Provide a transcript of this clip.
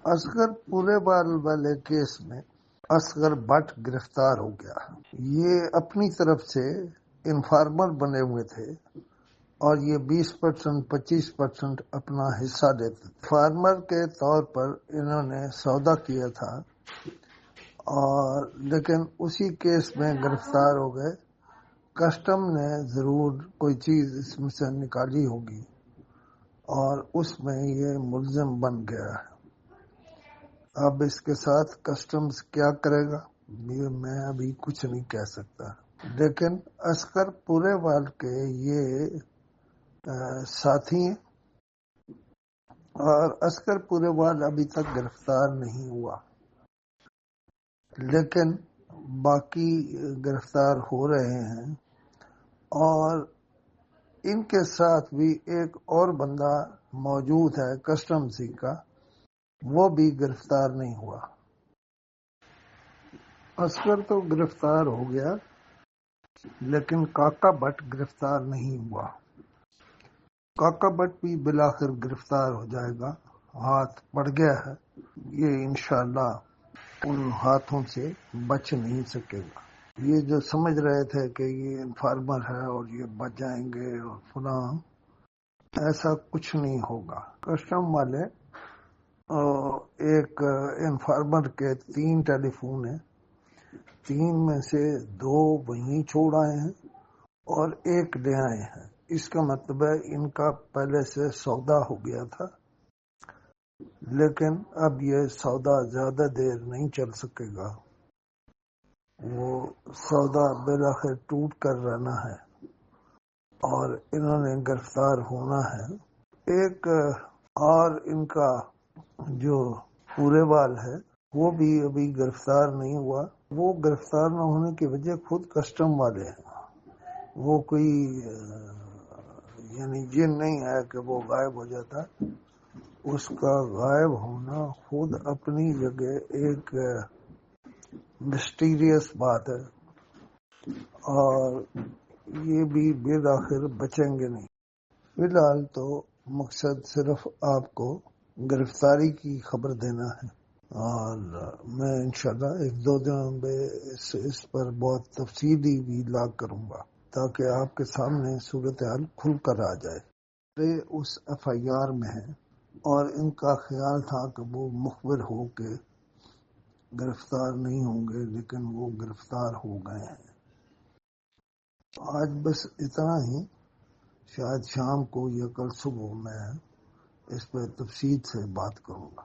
اصغر پورے بال والے کیس میں اصغر بٹ گرفتار ہو گیا۔ یہ اپنی طرف سے انفارمر بنے ہوئے تھے اور یہ 20% 25% اپنا حصہ دیتے تھے۔ فارمر کے طور پر انہوں نے سودا کیا تھا، اور لیکن اسی کیس میں گرفتار ہو گئے۔ کسٹم نے ضرور کوئی چیز اس میں سے نکالی ہوگی اور اس میں یہ ملزم بن گیا ہے۔ اب اس کے ساتھ کسٹمز کیا کرے گا یہ میں ابھی کچھ نہیں کہہ سکتا، لیکن اصغر پورے وال کے یہ ساتھی ہیں اور اصغر پورے وال ابھی تک گرفتار نہیں ہوا، لیکن باقی گرفتار ہو رہے ہیں۔ اور ان کے ساتھ بھی ایک اور بندہ موجود ہے کسٹمز کا، وہ بھی گرفتار نہیں ہوا۔ اصغر تو گرفتار ہو گیا لیکن کاکا بٹ گرفتار نہیں ہوا۔ کاکا بٹ بھی بالآخر گرفتار ہو جائے گا، ہاتھ پڑ گیا ہے، یہ انشاءاللہ ان ہاتھوں سے بچ نہیں سکے گا۔ یہ جو سمجھ رہے تھے کہ یہ انفارمر ہے اور یہ بچ جائیں گے اور فلاں، ایسا کچھ نہیں ہوگا۔ کسٹم والے ایک انفارمر کے 3 ٹیلی فون ہیں، 3 میں سے 2 وہیں چھوڑ آئے ہیں اور 1 لے آئے ہیں۔ اس کا مطلب ہے ان کا پہلے سے سودا ہو گیا تھا، لیکن اب یہ سودا زیادہ دیر نہیں چل سکے گا، وہ سودا بالآخر ٹوٹ کر رہنا ہے اور انہوں نے گرفتار ہونا ہے۔ ایک اور ان کا جو پورے بال ہے وہ بھی ابھی گرفتار نہیں ہوا۔ وہ گرفتار نہ ہونے کی وجہ خود کسٹم والے ہیں، وہ کوئی یعنی جن نہیں ہے کہ وہ غائب ہو جاتا، اس کا غائب ہونا خود اپنی جگہ ایک مسٹیریس بات ہے، اور یہ بھی بالآخر بچیں گے نہیں۔ فی الحال تو مقصد صرف آپ کو گرفتاری کی خبر دینا ہے، اور میں انشاءاللہ 1-2 دنوں میں اس پر بہت تفصیلی بھی لاگ کروں گا تاکہ آپ کے سامنے صورتحال کھل کر آ جائے۔ یہ اس FIR میں ہے اور ان کا خیال تھا کہ وہ مخبر ہو کے گرفتار نہیں ہوں گے، لیکن وہ گرفتار ہو گئے ہیں۔ آج بس اتنا ہی، شاید شام کو یا کل صبح میں اس پہ تفصیل سے بات کروں گا۔